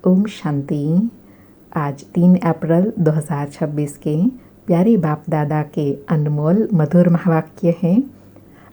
ओम शांति। आज 3 अप्रैल 2026 के प्यारे बाप दादा के अनमोल मधुर महावाक्य हैं।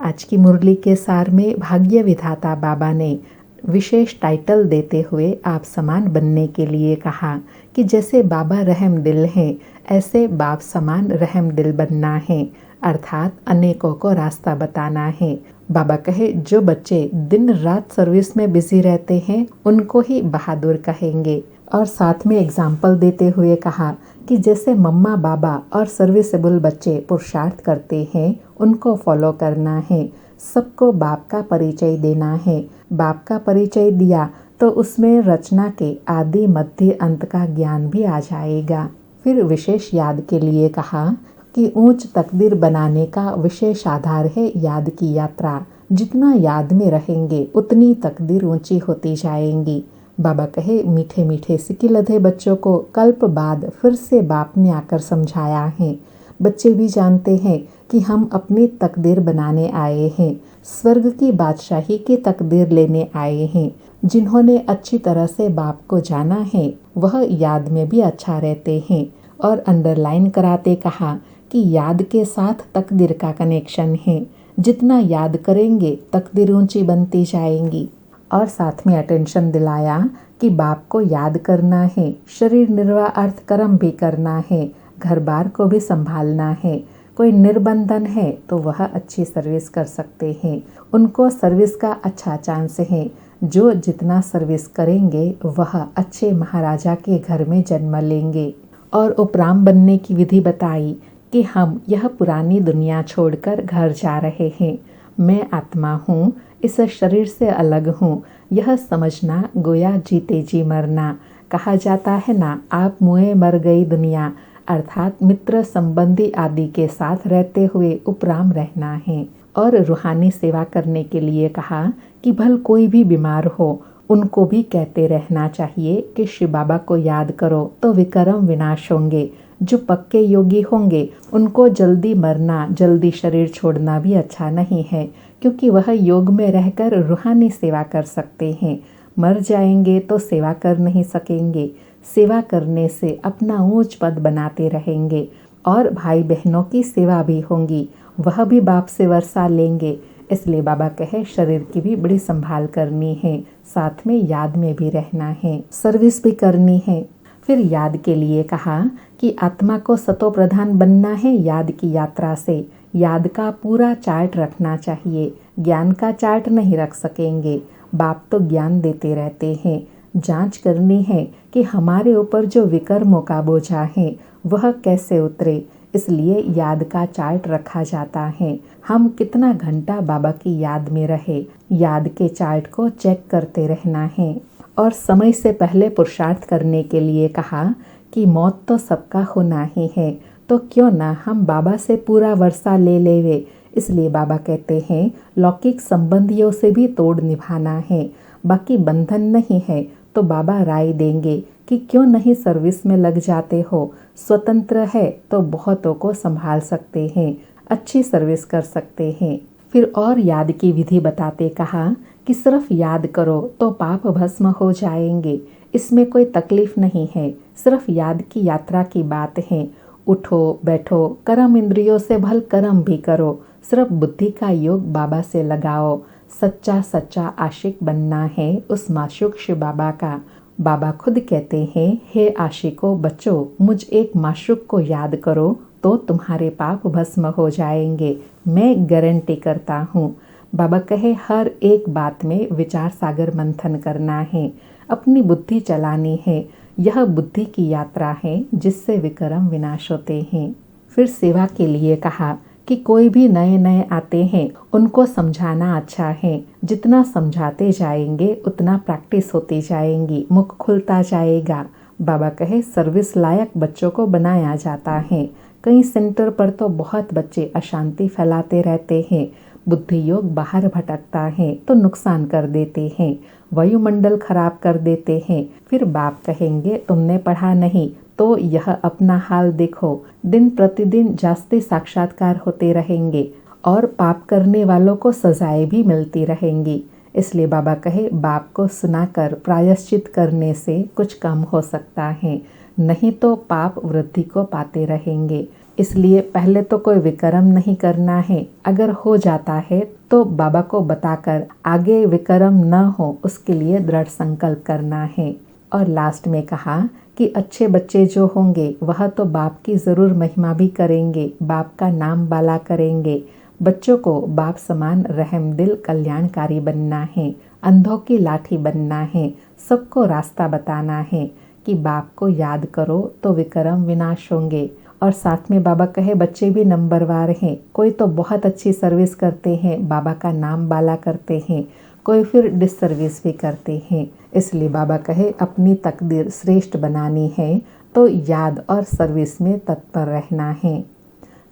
आज की मुरली के सार में भाग्य विधाता बाबा ने विशेष टाइटल देते हुए आप समान बनने के लिए कहा कि जैसे बाबा रहम दिल हैं ऐसे बाप समान रहम दिल बनना है, अर्थात अनेकों को रास्ता बताना है। बाबा कहे जो बच्चे दिन रात सर्विस में बिजी रहते हैं उनको ही बहादुर कहेंगे। और साथ में एग्जाम्पल देते हुए कहा कि जैसे मम्मा बाबा और सर्विसेबल बच्चे पुरुषार्थ करते हैं उनको फॉलो करना है। सबको बाप का परिचय देना है। बाप का परिचय दिया तो उसमें रचना के आदि मध्य अंत का ज्ञान भी आ जाएगा। फिर विशेष याद के लिए कहा कि ऊंच तकदीर बनाने का विशेष आधार है याद की यात्रा। जितना याद में रहेंगे उतनी तकदीर ऊंची होती जाएंगी। बाबा कहे मीठे मीठे सिक्के लधे बच्चों को कल्प बाद फिर से बाप ने आकर समझाया है। बच्चे भी जानते हैं कि हम अपनी तकदीर बनाने आए हैं, स्वर्ग की बादशाही की तकदीर लेने आए हैं। जिन्होंने अच्छी तरह से बाप को जाना है वह याद में भी अच्छा रहते हैं। और अंडरलाइन कराते कहा कि याद के साथ तकदीर का कनेक्शन है। जितना याद करेंगे तकदीर ऊंची बनती जाएंगी। और साथ में अटेंशन दिलाया कि बाप को याद करना है, शरीर निर्वाह अर्थ कर्म भी करना है, घर बार को भी संभालना है। कोई निर्बंधन है तो वह अच्छी सर्विस कर सकते हैं। उनको सर्विस का अच्छा चांस है। जो जितना सर्विस करेंगे वह अच्छे महाराजा के घर में जन्म लेंगे। और उपराम बनने की विधि बताई कि हम यह पुरानी दुनिया छोड़कर घर जा रहे हैं। मैं आत्मा हूँ, इस शरीर से अलग हूँ। यह समझना गोया जीते जी मरना। कहा जाता है ना, आप मुए मर गई दुनिया, अर्थात मित्र संबंधी आदि के साथ रहते हुए उपराम रहना है। और रूहानी सेवा करने के लिए कहा कि भल कोई भी बीमार हो उनको भी कहते रहना चाहिए कि शिव बाबा को याद करो तो विकर्म विनाश होंगे। जो पक्के योगी होंगे उनको जल्दी मरना, जल्दी शरीर छोड़ना भी अच्छा नहीं है, क्योंकि वह योग में रहकर रूहानी सेवा कर सकते हैं। मर जाएंगे तो सेवा कर नहीं सकेंगे। सेवा करने से अपना ऊंच पद बनाते रहेंगे। और भाई बहनों की सेवा भी होंगी, वह भी बाप से वर्षा लेंगे। इसलिए बाबा कहे शरीर की भी बड़ी संभाल करनी है, साथ में याद में भी रहना है, सर्विस भी करनी है। फिर याद के लिए कहा कि आत्मा को सतो प्रधान बनना है याद की यात्रा से। याद का पूरा चार्ट रखना चाहिए, ज्ञान का चार्ट नहीं रख सकेंगे। बाप तो ज्ञान देते रहते हैं। जांच करनी है कि हमारे ऊपर जो विकर्मों का बोझा है वह कैसे उतरे। इसलिए याद का चार्ट रखा जाता है। हम कितना घंटा बाबा की याद में रहे, याद के चार्ट को चेक करते रहना है। और समय से पहले पुरुषार्थ करने के लिए कहा कि मौत तो सबका होना ही है, तो क्यों ना हम बाबा से पूरा वर्षा ले लेवे। इसलिए बाबा कहते हैं लौकिक संबंधियों से भी तोड़ निभाना है। बाकी बंधन नहीं है तो बाबा राय देंगे कि क्यों नहीं सर्विस में लग जाते हो। स्वतंत्र है तो बहुतों को संभाल सकते हैं, अच्छी सर्विस कर सकते हैं। फिर और याद की विधि बताते कहा कि सिर्फ याद करो तो पाप भस्म हो जाएंगे, इसमें कोई तकलीफ नहीं है। सिर्फ याद की यात्रा की बात है। उठो बैठो कर्म इंद्रियों से भल कर्म भी करो, सिर्फ बुद्धि का योग बाबा से लगाओ। सच्चा सच्चा आशिक बनना है उस माशूक शिव बाबा का। बाबा खुद कहते हैं हे आशिकों बच्चों, मुझ एक माशूक को याद करो तो तुम्हारे पाप भस्म हो जाएंगे, मैं गारंटी करता हूँ। बाबा कहे हर एक बात में विचार सागर मंथन करना है, अपनी बुद्धि चलानी है। यह बुद्धि की यात्रा है जिससे विकर्म विनाश होते हैं। फिर सेवा के लिए कहा कि कोई भी नए नए आते हैं उनको समझाना अच्छा है। जितना समझाते जाएंगे उतना प्रैक्टिस होती जाएंगी, मुख खुलता जाएगा। बाबा कहे सर्विस लायक बच्चों को बनाया जाता है। कई सेंटर पर तो बहुत बच्चे अशांति फैलाते रहते हैं। बुद्धि योग बाहर भटकता है तो नुकसान कर देते हैं, वायुमंडल खराब कर देते हैं। फिर बाप कहेंगे तुमने पढ़ा नहीं तो यह अपना हाल देखो। दिन प्रतिदिन जास्ती साक्षात्कार होते रहेंगे और पाप करने वालों को सजाएं भी मिलती रहेंगी। इसलिए बाबा कहे बाप को सुनाकर प्रायश्चित करने से कुछ कम हो सकता है, नहीं तो पाप वृद्धि को पाते रहेंगे। इसलिए पहले तो कोई विकर्म नहीं करना है, अगर हो जाता है तो बाबा को बताकर आगे विकर्म न हो उसके लिए दृढ़ संकल्प करना है। और लास्ट में कहा कि अच्छे बच्चे जो होंगे वह तो बाप की ज़रूर महिमा भी करेंगे, बाप का नाम बाला करेंगे। बच्चों को बाप समान रहमदिल कल्याणकारी बनना है, अंधों की लाठी बनना है, सबको रास्ता बताना है कि बाप को याद करो तो विकर्म विनाश होंगे। और साथ में बाबा कहे बच्चे भी नंबरवार हैं, कोई तो बहुत अच्छी सर्विस करते हैं, बाबा का नाम बाला करते हैं, कोई फिर डिससर्विस भी करते हैं। इसलिए बाबा कहे अपनी तकदीर श्रेष्ठ बनानी है तो याद और सर्विस में तत्पर रहना है।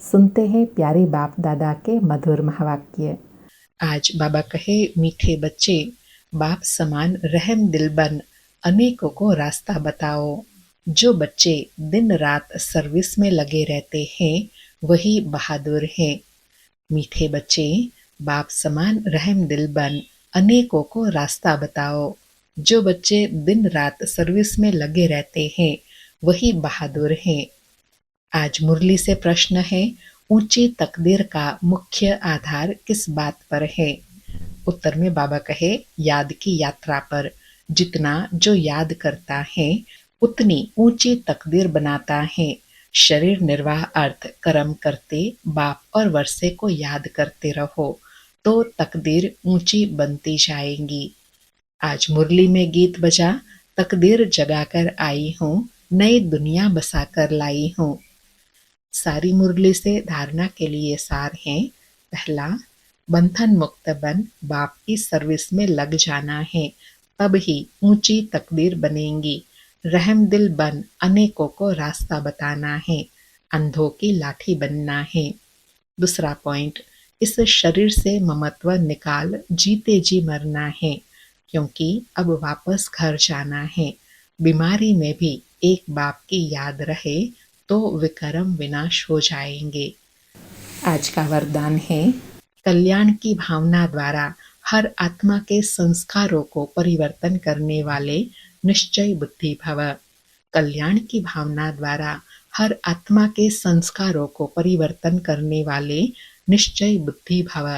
सुनते हैं प्यारे बाप दादा के मधुर महावाक्य। आज बाबा कहे मीठे बच्चे, बाप समान रहम दिल बन अनेकों को रास्ता बताओ। जो बच्चे दिन रात सर्विस में लगे रहते हैं वही बहादुर हैं। मीठे बच्चे, बाप समान रहम दिल बन अनेकों को रास्ता बताओ। जो बच्चे दिन रात सर्विस में लगे रहते हैं वही बहादुर हैं। आज मुरली से प्रश्न है, ऊंची तकदीर का मुख्य आधार किस बात पर है? उत्तर में बाबा कहे याद की यात्रा पर। जितना जो याद करता है उतनी ऊंची तकदीर बनाता है। शरीर निर्वाह अर्थ कर्म करते बाप और वर्षे को याद करते रहो तो तकदीर ऊंची बनती जाएगी। आज मुरली में गीत बजा, तकदीर जगाकर आई हूँ, नई दुनिया बसाकर लाई हूँ। सारी मुरली से धारणा के लिए सार है। पहला, बंधन मुक्त बन बाप की सर्विस में लग जाना है, तब ही ऊंची तकदीर बनेंगी। रहम दिल बन अनेकों को रास्ता बताना है, अंधों की लाठी बनना है। दूसरा पॉइंट, इस शरीर से ममत्व निकाल जीते जी मरना है, क्योंकि अब वापस घर जाना है। बीमारी में भी एक बाप की याद रहे तो विकर्म विनाश हो जाएंगे। आज का वरदान है, कल्याण की भावना द्वारा हर आत्मा के संस्कारों को परिवर्तन करने वाले निश्चय बुद्धि भव। कल्याण की भावना द्वारा हर आत्मा के संस्कारों को परिवर्तन करने वाले निश्चय बुद्धि भव।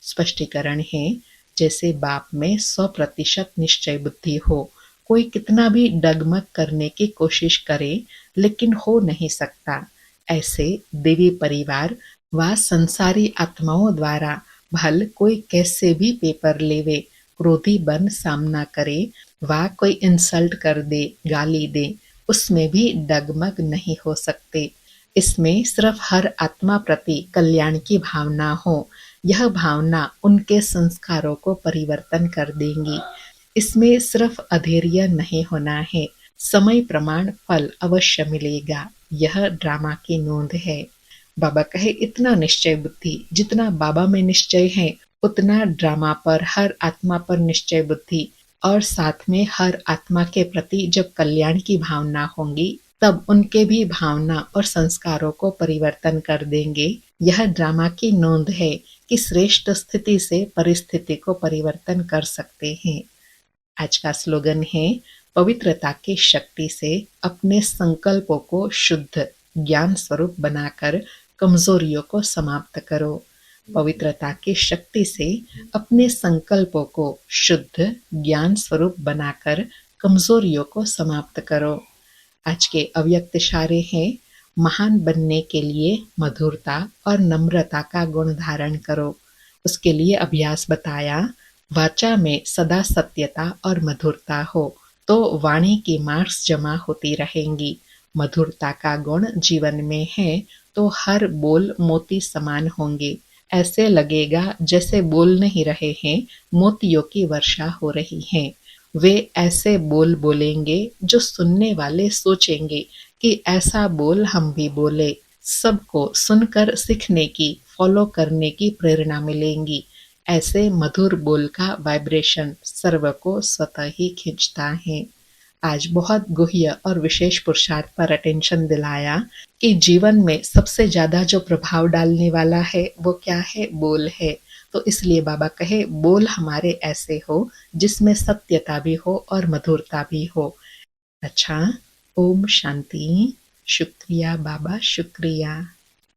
स्पष्टीकरण है, जैसे बाप में 100% निश्चय बुद्धि हो, कोई कितना भी डगमग करने की कोशिश करे लेकिन हो नहीं सकता। ऐसे देवी परिवार व संसारी आत्माओं द्वारा भल कोई कैसे भी पेपर लेवे, क्रोधी बन सामना करे व कोई इंसल्ट कर दे, गाली दे, उसमें भी डगमग नहीं हो सकते। इसमें सिर्फ हर आत्मा प्रति कल्याण की भावना हो, यह भावना उनके संस्कारों को परिवर्तन कर देंगी। इसमें सिर्फ अधैर्य नहीं होना है, समय प्रमाण फल अवश्य मिलेगा, यह ड्रामा की नोंद है। बाबा कहे इतना निश्चय बुद्धि, जितना बाबा में निश्चय है उतना ड्रामा पर हर आत्मा पर निश्चय बुद्धि, और साथ में हर आत्मा के प्रति जब कल्याण की भावना होंगी तब उनके भी भावना और संस्कारों को परिवर्तन कर देंगे। यह ड्रामा की नोंद है कि श्रेष्ठ स्थिति से परिस्थिति को परिवर्तन कर सकते हैं। आज का स्लोगन है, पवित्रता की शक्ति से अपने संकल्पों को शुद्ध ज्ञान स्वरूप बनाकर कमजोरियों को समाप्त करो। पवित्रता की शक्ति से अपने संकल्पों को शुद्ध ज्ञान स्वरूप बनाकर कमजोरियों को समाप्त करो। आज के अव्यक्त इशारे हैं, महान बनने के लिए मधुरता और नम्रता का गुण धारण करो। उसके लिए अभ्यास बताया, वाचा में सदा सत्यता और मधुरता हो तो वाणी की मार्क्स जमा होती रहेंगी। मधुरता का गुण जीवन में है तो हर बोल मोती समान होंगे, ऐसे लगेगा जैसे बोल नहीं रहे हैं, मोतियों की वर्षा हो रही है। वे ऐसे बोल बोलेंगे जो सुनने वाले सोचेंगे कि ऐसा बोल हम भी बोले। सबको सुनकर सीखने की, फॉलो करने की प्रेरणा मिलेंगी। ऐसे मधुर बोल का वाइब्रेशन सर्व को स्वतः ही खींचता है। आज बहुत गुह्य और विशेष पुरुषार्थ पर अटेंशन दिलाया कि जीवन में सबसे ज्यादा जो प्रभाव डालने वाला है वो क्या है, बोल है। तो इसलिए बाबा कहे बोल हमारे ऐसे हो जिसमें सत्यता भी हो और मधुरता भी हो। अच्छा, ओम शांति। शुक्रिया बाबा, शुक्रिया।